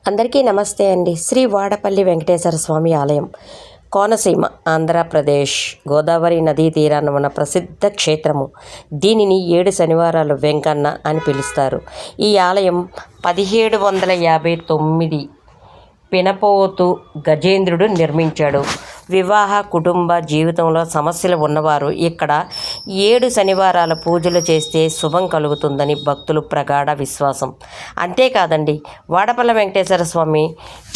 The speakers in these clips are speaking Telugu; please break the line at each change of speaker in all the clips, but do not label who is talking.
అందరికీ నమస్తే అండి. శ్రీ వాడపల్లి వెంకటేశ్వర స్వామి ఆలయం, కోనసీమ, ఆంధ్రప్రదేశ్, గోదావరి నదీ తీరాన ఉన్న ప్రసిద్ధ క్షేత్రము. దీనిని 7 శనివారాలు వెంకన్న అని పిలుస్తారు. ఈ ఆలయం 1759 పినపోతు గజేంద్రుడు నిర్మించాడు. వివాహ కుటుంబ జీవితంలో సమస్యలు ఉన్నవారు ఇక్కడ 7 శనివారాల పూజలు చేస్తే శుభం కలుగుతుందని భక్తులు ప్రగాఢ విశ్వాసం. అంతేకాదండి, వాడపల్లి వెంకటేశ్వర స్వామి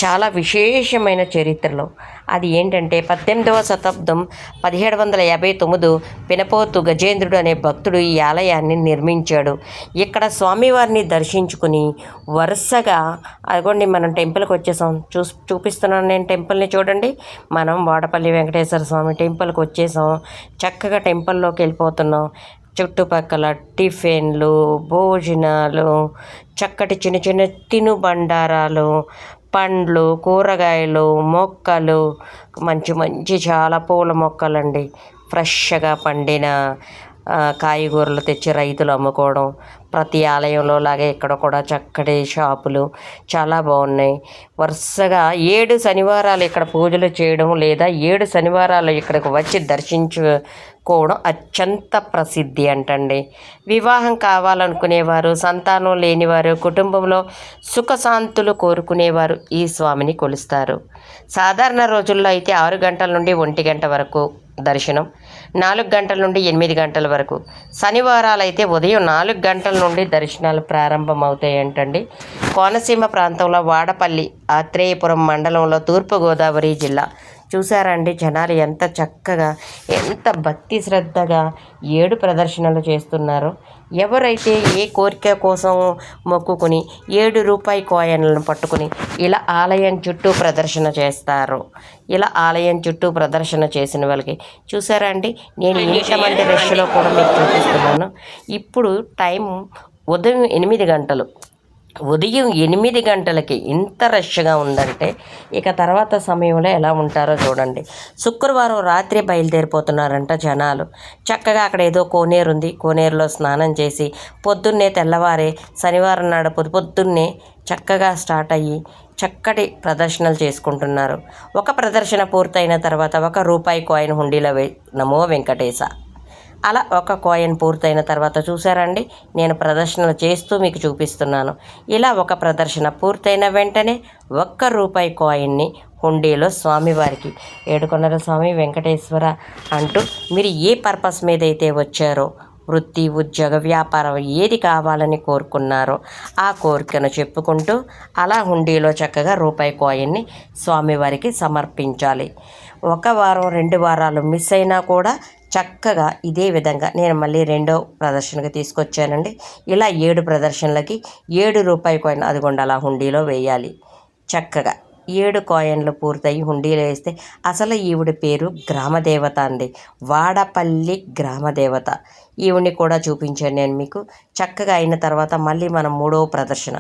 చాలా విశేషమైన చరిత్రలో అది ఏంటంటే 18వ శతాబ్దం 1759 పినపోతు గజేంద్రుడు అనే భక్తుడు ఈ ఆలయాన్ని నిర్మించాడు. ఇక్కడ స్వామివారిని దర్శించుకుని వరుసగా అదిగోండి మనం టెంపుల్కి వచ్చేసాం. చూపిస్తున్నాను నేను టెంపుల్ని చూడండి. మనం వాడపల్లి వెంకటేశ్వర స్వామి టెంపుల్కి వచ్చేసాం. చక్కగా టెంపుల్లోకి వెళ్ళిపోతున్నాం. చుట్టుపక్కల టిఫిన్లు, భోజనాలు, చక్కటి చిన్న చిన్న తినుబండారాలు, పండ్లు, కూరగాయలు, మొక్కలు, మంచి మంచి చాలా పూల మొక్కలండి. ఫ్రెష్గా పండిన కాయగూరలు తెచ్చి రైతులు అమ్ముకోవడం. ప్రతి ఆలయంలో లాగే ఇక్కడ కూడా చక్కటి షాపులు చాలా బాగున్నాయి. వరుసగా 7 శనివారాలు ఇక్కడ పూజలు చేయడం లేదా 7 శనివారాలు ఇక్కడికి వచ్చి దర్శించుకోవడం అత్యంత ప్రసిద్ధి అంటండి. వివాహం కావాలనుకునేవారు, సంతానం లేనివారు, కుటుంబంలో సుఖశాంతులు కోరుకునేవారు ఈ స్వామిని కొలుస్తారు. సాధారణ రోజుల్లో అయితే 6 గంటల నుండి 1 గంట వరకు దర్శనం, 4 గంటల నుండి 8 గంటల వరకు. శనివారాలు అయితే ఉదయం 4 గంటల నుండి దర్శనాలు ప్రారంభమవుతాయంటండి. కోనసీమ ప్రాంతంలో వాడపల్లి ఆత్రేయపురం మండలంలో తూర్పుగోదావరి జిల్లా. చూసారండి జనాలు ఎంత చక్కగా, ఎంత భక్తి శ్రద్ధగా 7 ప్రదర్శనలు చేస్తున్నారు. ఎవరైతే ఏ కోరిక కోసం మొక్కుకుని 7 రూపాయి కాయిన్లను పట్టుకుని ఇలా ఆలయం చుట్టూ ప్రదర్శన చేస్తారు. ఇలా ఆలయం చుట్టూ ప్రదర్శన చేసిన వాళ్ళకి చూసారా అండి, నేను ఇంతమంది రష్లో కూడా మీకు చూపిస్తున్నాను. ఇప్పుడు టైం ఉదయం 8 గంటలు. ఉదయం 8 గంటలకి ఇంత రష్గా ఉందంటే ఇక తర్వాత సమయంలో ఎలా ఉంటారో చూడండి. శుక్రవారం రాత్రి బయలుదేరిపోతున్నారంట జనాలు. చక్కగా అక్కడ ఏదో కోనేరు ఉంది, కోనేరులో స్నానం చేసి పొద్దున్నే తెల్లవారే శనివారం నాడు పొద్దున్నే చక్కగా స్టార్ట్ అయ్యి చక్కటి ప్రదర్శనలు చేసుకుంటున్నారు. ఒక ప్రదర్శన పూర్తయిన తర్వాత 1 రూపాయి కాయిన్ హుండీలో నమో వెంకటేశ. అలా ఒక కాయిన్ పూర్తయిన తర్వాత చూసారండి, నేను ప్రదర్శనలు చేస్తూ మీకు చూపిస్తున్నాను. ఇలా ఒక ప్రదర్శన పూర్తయిన వెంటనే 1 రూపాయి కాయిన్ని హుండీలో స్వామివారికి, ఏడుకొండల స్వామి వెంకటేశ్వర అంటూ మీరు ఏ పర్పస్ మీద అయితే వచ్చారో, వృత్తి, ఉద్యోగ, వ్యాపారం ఏది కావాలని కోరుకున్నారో ఆ కోరికను చెప్పుకుంటూ అలా హుండీలో చక్కగా రూపాయి కాయిన్ని స్వామివారికి సమర్పించాలి. 1 వారం 2 వారాలు మిస్ అయినా కూడా చక్కగా ఇదే విధంగా నేను మళ్ళీ 2వ ప్రదర్శనకి తీసుకొచ్చానండి. ఇలా 7 ప్రదర్శనలకి 7 రూపాయి కాయిన్ అదిగోండి అలా హుండీలో వేయాలి. చక్కగా 7 కాయిన్లు పూర్తయి హుండీలో వేస్తే అసలు ఈవిడ పేరు గ్రామదేవత అండి, వాడపల్లి గ్రామదేవత. ఈవిడ్ని కూడా చూపించాను నేను మీకు. చక్కగా అయిన తర్వాత మళ్ళీ మనం 3వ ప్రదర్శన.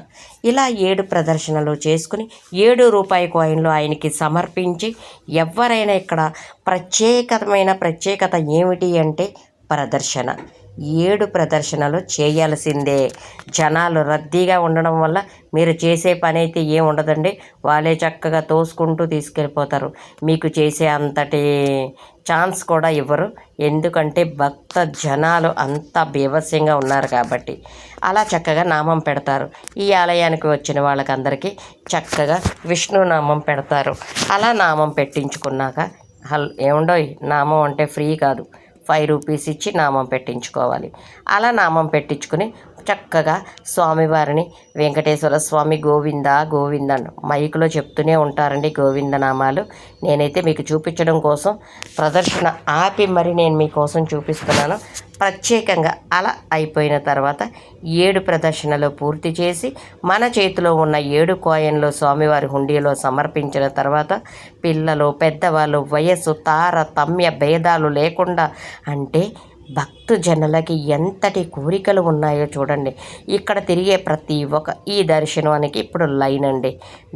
ఇలా 7 ప్రదర్శనలు చేసుకుని 7 రూపాయి కాయిన్లు ఆయనకి సమర్పించి ఎవరైనా ఇక్కడ ప్రత్యేకత ఏమిటి అంటే ప్రదర్శన. 7 ప్రదర్శనలు చేయాల్సిందే. జనాలు రద్దీగా ఉండడం వల్ల మీరు చేసే పని అయితే ఏం ఉండదండి, వాళ్ళే చక్కగా తోసుకుంటూ తీసుకెళ్ళిపోతారు. మీకు చేసే అంతటి ఛాన్స్ కూడా ఇవ్వరు. ఎందుకంటే భక్త జనాలు అంత బీభత్సంగా ఉన్నారు కాబట్టి. అలా చక్కగా నామం పెడతారు. ఈ ఆలయానికి వచ్చిన వాళ్ళకందరికీ చక్కగా విష్ణు నామం పెడతారు. అలా నామం పెట్టించుకున్నాక ఏముండోయ్, నామం అంటే ఫ్రీ కాదు, 5 రూపీస్ ఇచ్చి నామం పెట్టించుకోవాలి. అలా నామం పెట్టించుకుని చక్కగా స్వామివారిని వెంకటేశ్వర స్వామి గోవింద గోవింద మైకులో చెప్తూనే ఉంటారండి గోవింద నామాలు. నేనైతే మీకు చూపించడం కోసం ప్రదర్శన ఆపి మరి నేను మీకోసం చూపిస్తున్నాను. ప్రత్యేకంగా అలా అయిపోయిన తర్వాత 7 ప్రదర్శనలు పూర్తి చేసి మన చేతిలో ఉన్న 7 కాయిన్లు స్వామివారి హుండీలో సమర్పించిన తర్వాత పిల్లలు, పెద్దవాళ్ళు, వయస్సు తారతమ్య భేదాలు లేకుండా అంటే భక్తి భక్తజనులకి ఎంతటి కోరికలు ఉన్నాయో చూడండి. ఇక్కడ తిరిగే ప్రతి ఒక్క ఈ దర్శనానికి ఇప్పుడు లైన్ అండి.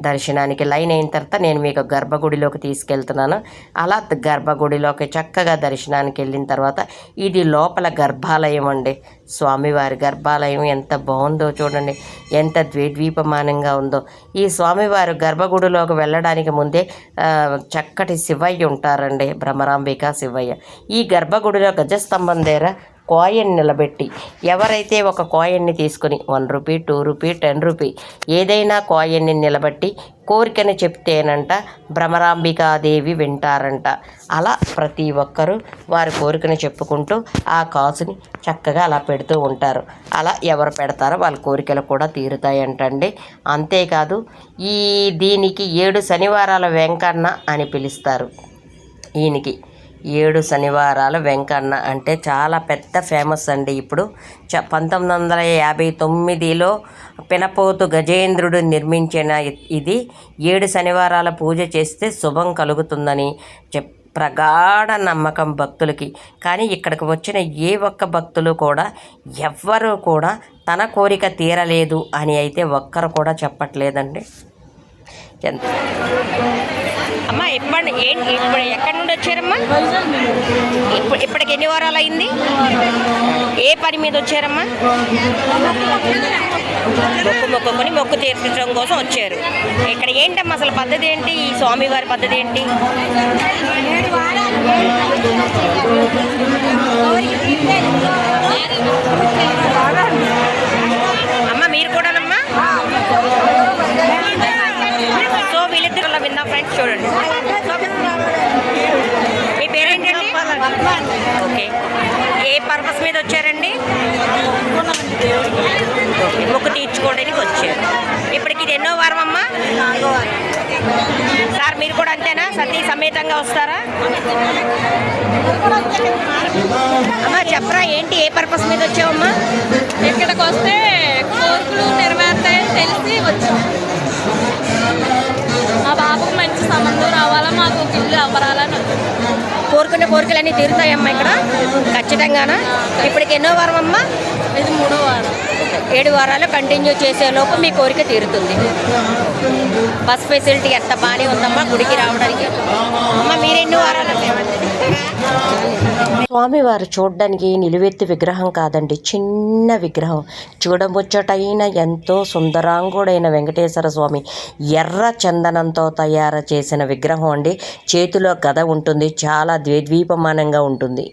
దర్శనానికి లైన్ అయిన తర్వాత నేను మీకు గర్భగుడిలోకి తీసుకెళ్తున్నాను. అలా గర్భగుడిలోకి చక్కగా దర్శనానికి వెళ్ళిన తర్వాత ఇది లోపల గర్భాలయం అండి. స్వామివారి గర్భాలయం ఎంత బాగుందో చూడండి, ఎంత ద్వీపమానంగా ఉందో. ఈ స్వామివారు గర్భగుడిలోకి వెళ్ళడానికి ముందే చక్కటి శివయ్య ఉంటారండి, భ్రమరాంబిక శివయ్య. ఈ గర్భగుడిలో గజస్తంభం దగ్గర కాయిన్ నిలబెట్టి ఎవరైతే ఒక కాయిన్ని తీసుకుని 1 రూపీ, 2 రూపీ, 10 రూపీ ఏదైనా కాయిన్ని నిలబెట్టి కోరికని చెప్తేనంట భ్రమరాంబికాదేవి వింటారంట. అలా ప్రతి ఒక్కరూ వారి కోరికను చెప్పుకుంటూ ఆ కాసుని చక్కగా అలా పెడుతూ ఉంటారు. అలా ఎవరు పెడతారో వాళ్ళ కోరికలు కూడా తీరుతాయంటండి. అంతేకాదు దీనికి 7 శనివారాల వెంకన్న అని పిలుస్తారు. ఈయనకి 7 శనివారాల వెంకన్న అంటే చాలా పెద్ద ఫేమస్ అండి. ఇప్పుడు 1959లో పెనపోతు గజేంద్రుడు నిర్మించిన ఇది 7 శనివారాల పూజ చేస్తే శుభం కలుగుతుందని ప్రగాఢ నమ్మకం భక్తులకి. కానీ ఇక్కడికి వచ్చిన ఏ ఒక్క భక్తులు కూడా ఎవ్వరూ కూడా తన కోరిక తీరలేదు అని అయితే ఒక్కరు కూడా చెప్పట్లేదండి. ఎంత అమ్మా ఇప్పుడు ఎక్కడి నుండి వచ్చారమ్మా? ఇప్పటికి ఎన్ని వారాలు అయింది? ఏ పని మీద వచ్చారమ్మా? మొక్కుకొని మొక్కు తీర్చడం కోసం వచ్చారు. ఇక్కడ ఏంటమ్మా అసలు పద్ధతి ఏంటి? ఈ స్వామివారి పద్ధతి ఏంటి? అమ్మ మీరు కూడానమ్మా? సో వీళ్ళిద్దరు విన్నా ఫ్రెండ్స్ చూడండి. మీ పేరేంటండి? ఓకే, ఏ పర్పస్ మీద వచ్చారండి? మొక్కు తీర్చుకోవడానికి వచ్చారు. ఇప్పటికి ఇది ఎన్నో వారం అమ్మా? సార్ మీరు కూడా అంతేనా? సతీ సమేతంగా వస్తారా? అమ్మా చెప్పరా, ఏంటి ఏ పర్పస్ మీద వచ్చావమ్మా?
ఇక్కడికి వస్తే కోరికలు నెరవేరుతాయని తెలిసి వచ్చాం. మా బాబుకు మంచి సంబంధం రావాలా, మాకు ఇల్లు అవ్వరాలని.
కోరుకునే కోరికలన్నీ తీరుతాయమ్మా ఇక్కడ ఖచ్చితంగానా? ఇప్పటికి ఎన్నో వారం అమ్మా?
ఇది 3వ వారం.
7 వారాలు కంటిన్యూ చేసేలోపు మీ కోరిక తీరుతుంది. బస్ ఫెసిలిటీ ఎంత బాగానే ఉందమ్మా గుడికి రావడానికి. అమ్మ మీరెన్ని వారాలు? స్వామివారు చూడడానికి నిలువెత్తు విగ్రహం కాదండి, చిన్న విగ్రహం. చూడముచ్చటైన ఎంతో సుందరాంగుడైన వెంకటేశ్వర స్వామి ఎర్ర చందనంతో తయారు చేసిన విగ్రహం అండి. చేతిలో గద ఉంటుంది, చాలా ద్వీపమానంగా ఉంటుంది.